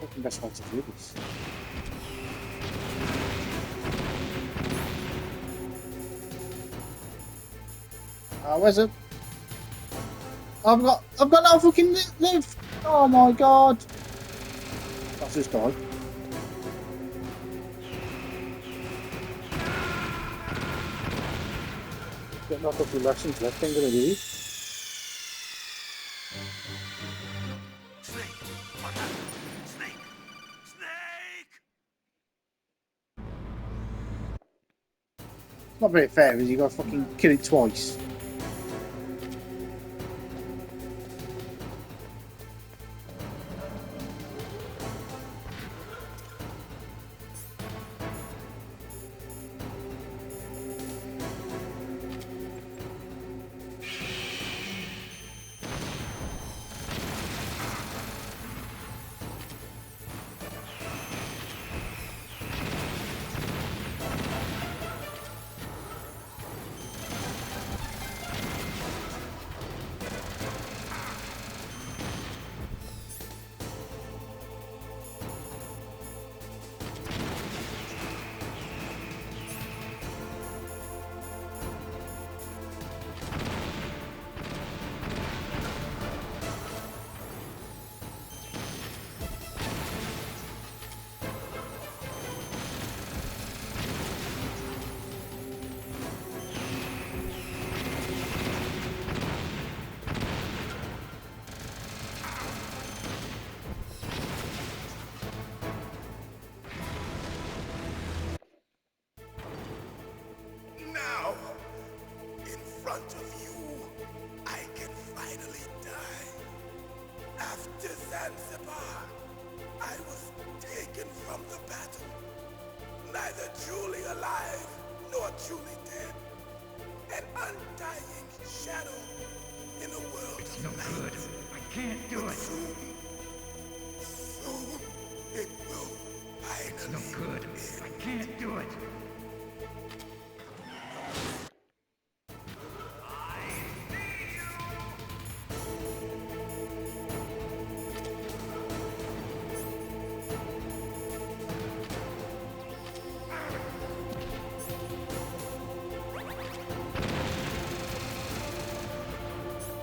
fucking best way to do this. Where's it? I've got no fucking lift. Oh my god. That's just died. Got no fucking rations left, ain't gonna do it. Snake! What happened? Snake! Snake! It's not very fair, is you gotta fucking kill it twice. Now, in front of you, I can finally die. After Zanzibar, I was taken from the battle, neither truly alive nor truly dead. An undying shadow in a world It's of no night. good. I can't do it. Soon, it will It's no finally good. I can't do it.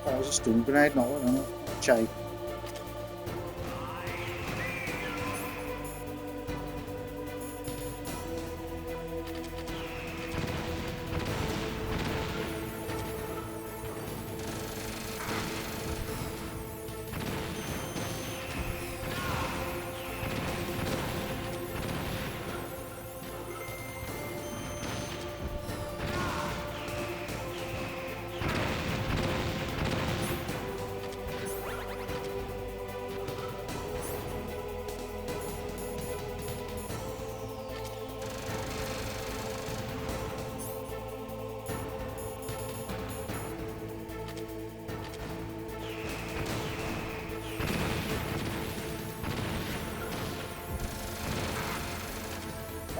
That was a stun grenade, not a chain.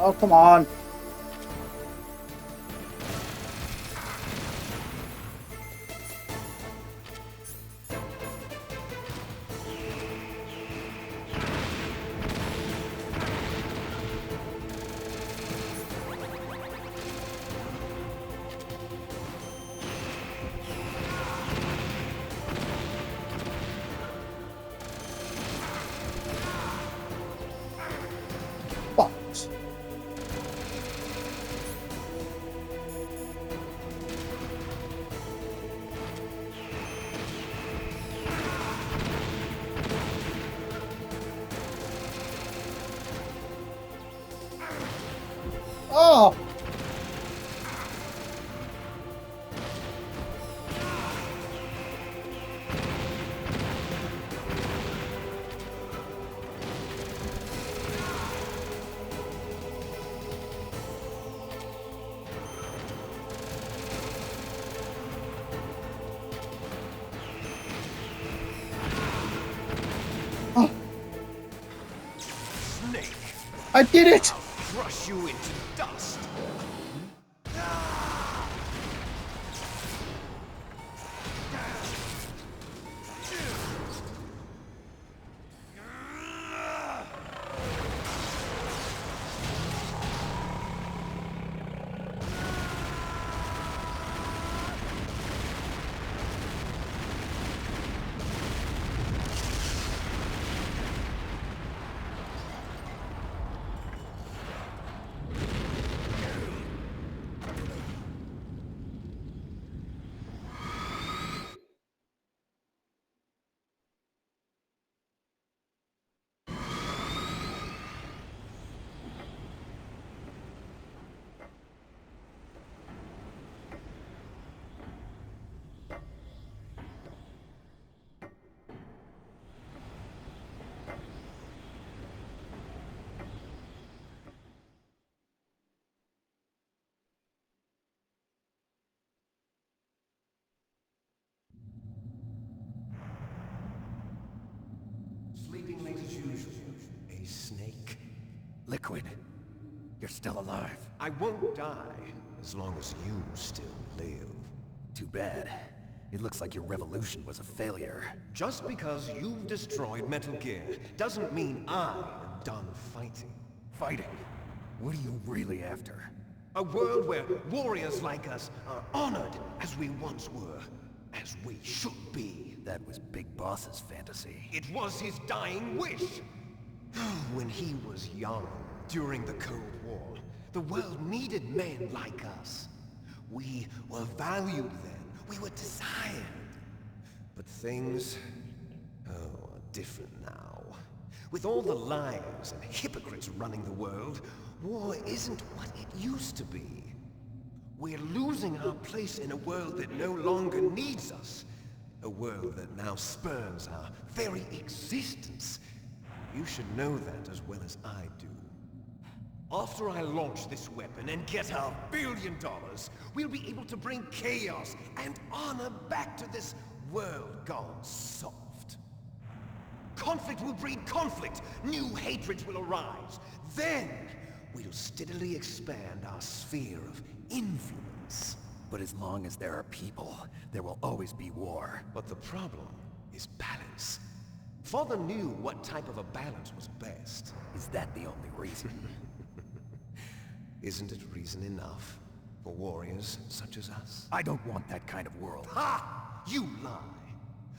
Oh, come on. What? Oh! Oh, snake. I did it! I'll crush you into dust. Liquid, you're still alive. I won't die as long as you still live. Too bad. It looks like your revolution was a failure. Just because you've destroyed Metal Gear doesn't mean I am done fighting. Fighting? What are you really after? A world where warriors like us are honored as we once were, as we should be. That was Big Boss's fantasy. It was his dying wish. When he was young, during the Cold War, the world needed men like us. We were valued then. We were desired. But things, are different now. With all the lies and hypocrites running the world, war isn't what it used to be. We're losing our place in a world that no longer needs us. A world that now spurns our very existence. You should know that as well as I do. After I launch this weapon and get our $1 billion, we'll be able to bring chaos and honor back to this world gone soft. Conflict will breed conflict. New hatreds will arise. Then, we'll steadily expand our sphere of influence. But as long as there are people, there will always be war. But the problem is balance. Father knew what type of a balance was best. Is that the only reason? Isn't it reason enough for warriors such as us? I don't want that kind of world. Ha! You lie!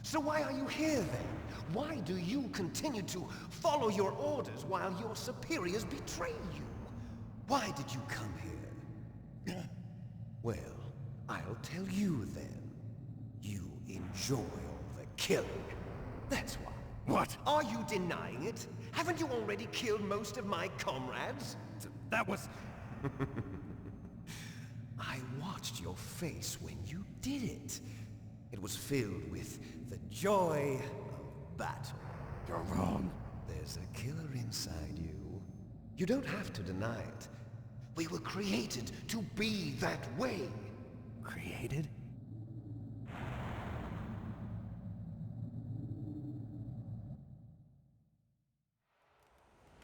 So why are you here then? Why do you continue to follow your orders while your superiors betray you? Why did you come here? Well, I'll tell you then. You enjoy all the killing. That's why. What? Are you denying it? Haven't you already killed most of my comrades? That was... I watched your face when you did it. It was filled with the joy of battle. You're wrong. There's a killer inside you. You don't have to deny it. We were created to be that way. Created?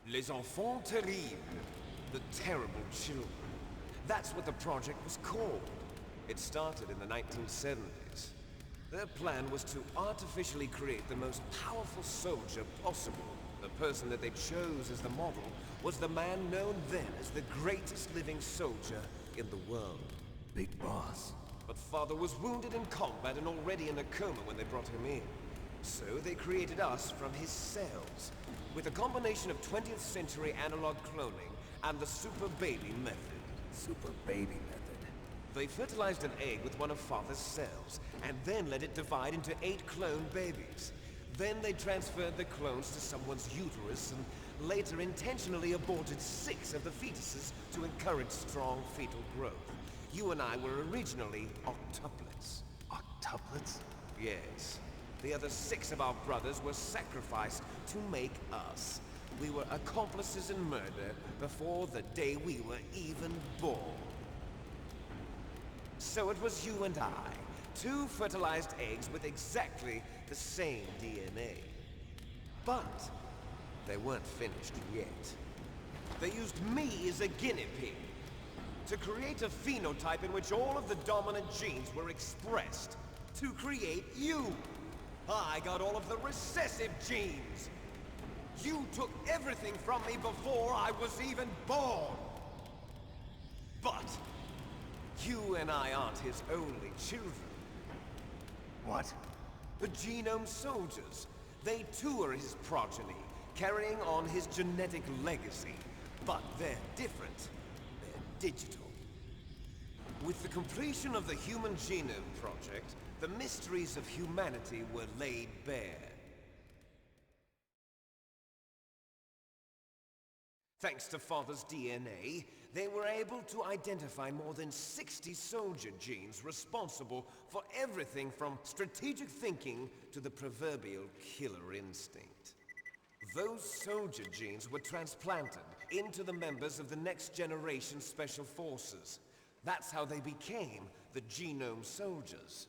Les enfants terribles. The terrible children. That's what the project was called. It started in the 1970s. Their plan was to artificially create the most powerful soldier possible. The person that they chose as the model was the man known then as the greatest living soldier in the world. Big Boss. But Father was wounded in combat and already in a coma when they brought him in. So they created us from his cells, with a combination of 20th century analog cloning and the Super Baby method. Super Baby method. They fertilized an egg with one of Father's cells, and then let it divide into 8 clone babies. Then they transferred the clones to someone's uterus, and later intentionally aborted 6 of the fetuses to encourage strong fetal growth. You and I were originally octuplets. Octuplets? Yes. The other 6 of our brothers were sacrificed to make us. We were accomplices in murder before the day we were even born. So it was you and I, 2 fertilized eggs with exactly the same DNA. But they weren't finished yet. They used me as a guinea pig to create a phenotype in which all of the dominant genes were expressed to create you. I got all of the recessive genes. You took everything from me before I was even born. But you and I aren't his only children. What? The Genome Soldiers. They too are his progeny, carrying on his genetic legacy. But they're different. They're digital. With the completion of the Human Genome Project, the mysteries of humanity were laid bare. Thanks to Father's DNA, they were able to identify more than 60 soldier genes responsible for everything from strategic thinking to the proverbial killer instinct. Those soldier genes were transplanted into the members of the next generation Special Forces. That's how they became the Genome Soldiers.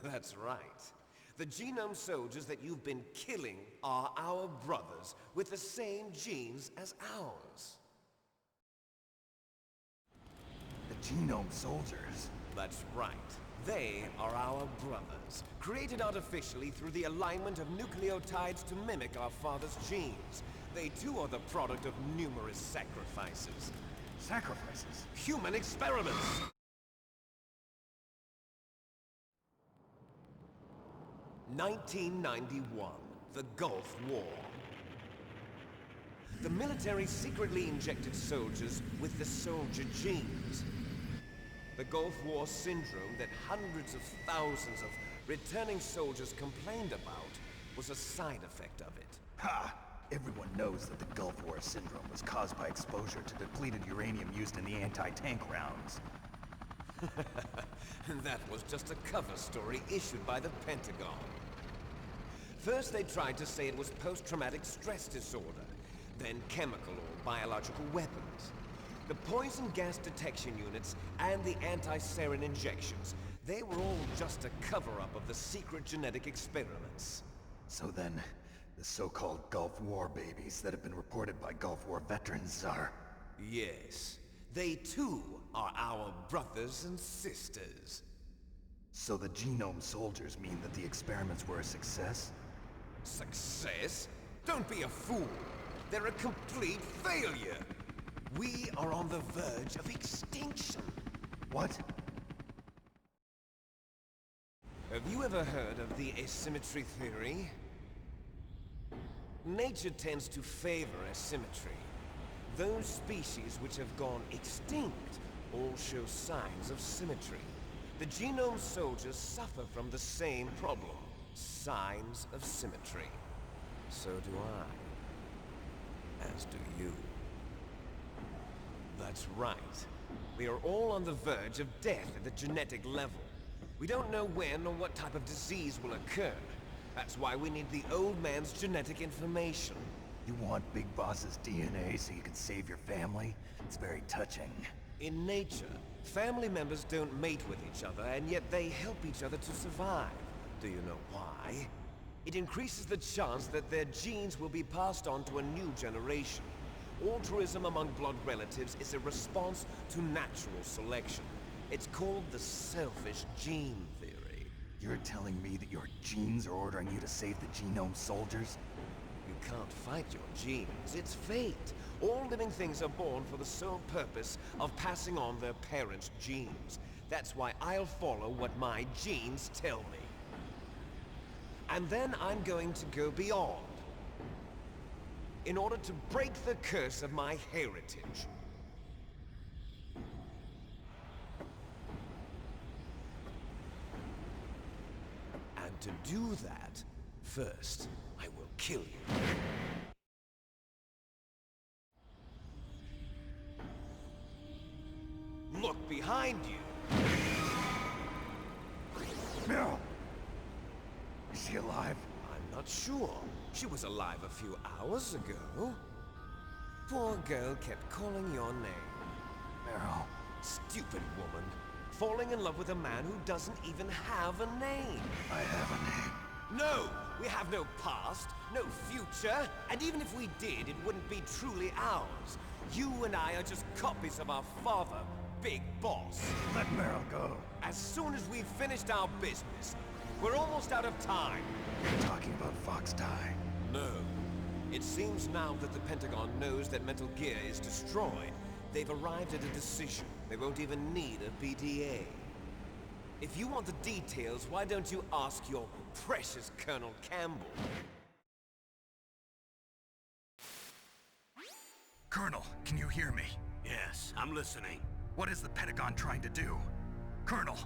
That's right. The genome soldiers that you've been killing are our brothers with the same genes as ours. The genome soldiers? That's right. They are our brothers, created artificially through the alignment of nucleotides to mimic our father's genes. They too are the product of numerous sacrifices. Sacrifices? Human experiments! (1991), the Gulf War. The military secretly injected soldiers with the soldier genes. The Gulf War syndrome that hundreds of thousands of returning soldiers complained about was a side effect of it. Ha! Everyone knows that the Gulf War syndrome was caused by exposure to depleted uranium used in the anti-tank rounds. That was just a cover story issued by the Pentagon. First they tried to say it was post-traumatic stress disorder, then chemical or biological weapons. The poison gas detection units and the anti-sarin injections, they were all just a cover-up of the secret genetic experiments. So then, the so-called Gulf War babies that have been reported by Gulf War veterans are... Yes, they too are our brothers and sisters. So the genome soldiers mean that the experiments were a success? Success? Don't be a fool! They're a complete failure! We are on the verge of extinction! What? Have you ever heard of the asymmetry theory? Nature tends to favor asymmetry. Those species which have gone extinct all show signs of symmetry. The genome soldiers suffer from the same problem. Signs of symmetry. So do I. As do you. That's right. We are all on the verge of death at the genetic level. We don't know when or what type of disease will occur. That's why we need the old man's genetic information. You want Big Boss's DNA so you can save your family? It's very touching. In nature, family members don't mate with each other, and yet they help each other to survive. Do you know why? It increases the chance that their genes will be passed on to a new generation. Altruism among blood relatives is a response to natural selection. It's called the selfish gene theory. You're telling me that your genes are ordering you to save the genome soldiers? You can't fight your genes. It's fate. All living things are born for the sole purpose of passing on their parents' genes. That's why I'll follow what my genes tell me. And then I'm going to go beyond. In order to break the curse of my heritage. And to do that, first, I will kill you. Look behind you! Meryl! Is she alive? I'm not sure. She was alive a few hours ago. Poor girl kept calling your name. Meryl. Stupid woman. Falling in love with a man who doesn't even have a name. I have a name. No! We have no past, no future, and even if we did, it wouldn't be truly ours. You and I are just copies of our father, Big Boss. Let Meryl go. As soon as we've finished our business, we're almost out of time. You're talking about Fox Die. No. It seems now that the Pentagon knows that Metal Gear is destroyed. They've arrived at a decision. They won't even need a BDA. If you want the details, why don't you ask your precious Colonel Campbell? Colonel, can you hear me? Yes, I'm listening. What is the Pentagon trying to do? Colonel,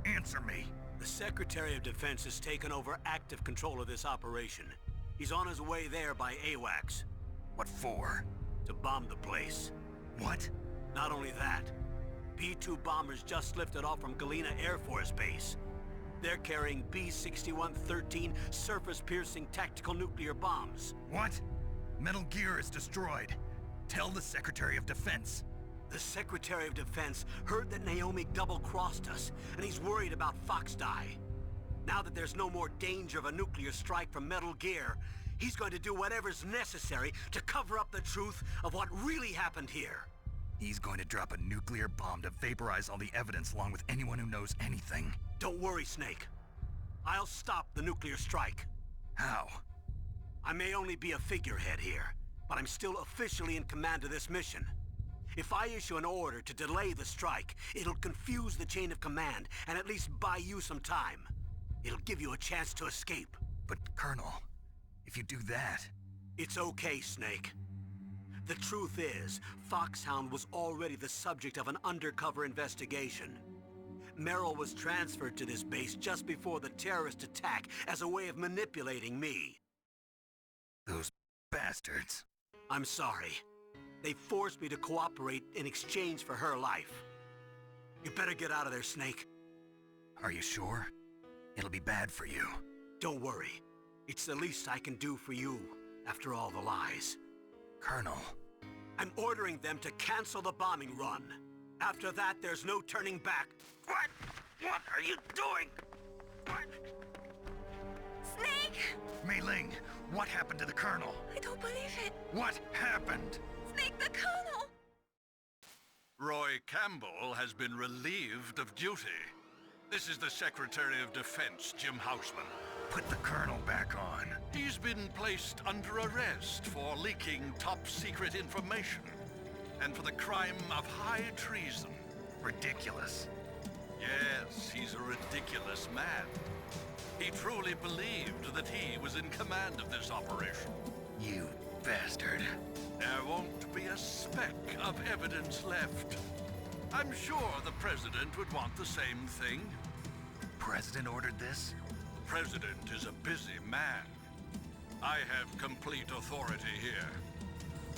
answer me. The Secretary of Defense has taken over active control of this operation. He's on his way there by AWACS. What for? To bomb the place. What? Not only that, B-2 bombers just lifted off from Galena Air Force Base. They're carrying B-6113 surface-piercing tactical nuclear bombs. What? Metal Gear is destroyed. Tell the Secretary of Defense. The Secretary of Defense heard that Naomi double-crossed us, and he's worried about Fox Die. Now that there's no more danger of a nuclear strike from Metal Gear, he's going to do whatever's necessary to cover up the truth of what really happened here. He's going to drop a nuclear bomb to vaporize all the evidence along with anyone who knows anything. Don't worry, Snake. I'll stop the nuclear strike. How? I may only be a figurehead here, but I'm still officially in command of this mission. If I issue an order to delay the strike, it'll confuse the chain of command and at least buy you some time. It'll give you a chance to escape. But, Colonel, if you do that... It's okay, Snake. The truth is, Foxhound was already the subject of an undercover investigation. Merrill was transferred to this base just before the terrorist attack as a way of manipulating me. Those bastards. I'm sorry. They forced me to cooperate in exchange for her life. You better get out of there, Snake. Are you sure? It'll be bad for you. Don't worry. It's the least I can do for you, after all the lies. Colonel. I'm ordering them to cancel the bombing run. After that, there's no turning back. What? What are you doing? What? Snake! Mei Ling, what happened to the Colonel? I don't believe it. What happened? Snake, the Colonel! Roy Campbell has been relieved of duty. This is the Secretary of Defense, Jim Houseman. Put the Colonel back on. He's been placed under arrest for leaking top-secret information and for the crime of high treason. Ridiculous. Yes, he's a ridiculous man. He truly believed that he was in command of this operation. You bastard. There won't be a speck of evidence left. I'm sure the President would want the same thing. President ordered this? President is a busy man. I have complete authority here.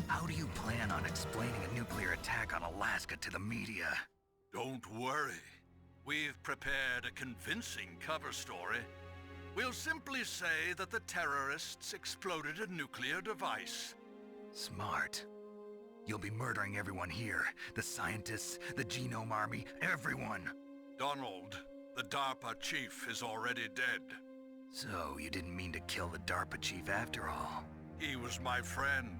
How do you plan on explaining a nuclear attack on Alaska to the media? Don't worry. We've prepared a convincing cover story. We'll simply say that the terrorists exploded a nuclear device. Smart. You'll be murdering everyone here. The scientists, the Genome Army, everyone. Donald, the DARPA chief, is already dead. So, you didn't mean to kill the DARPA chief after all. He was my friend.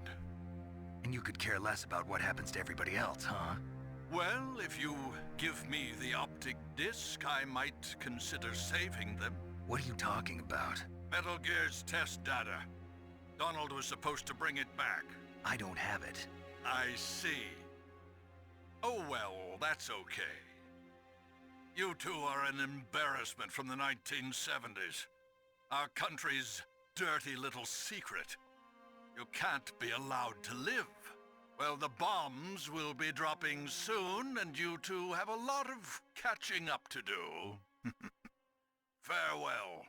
And you could care less about what happens to everybody else, huh? Well, if you give me the optic disc, I might consider saving them. What are you talking about? Metal Gear's test data. Donald was supposed to bring it back. I don't have it. I see. Oh well, that's okay. You two are an embarrassment from the 1970s. Our country's dirty little secret. You can't be allowed to live. Well, the bombs will be dropping soon, and you two have a lot of catching up to do. Farewell.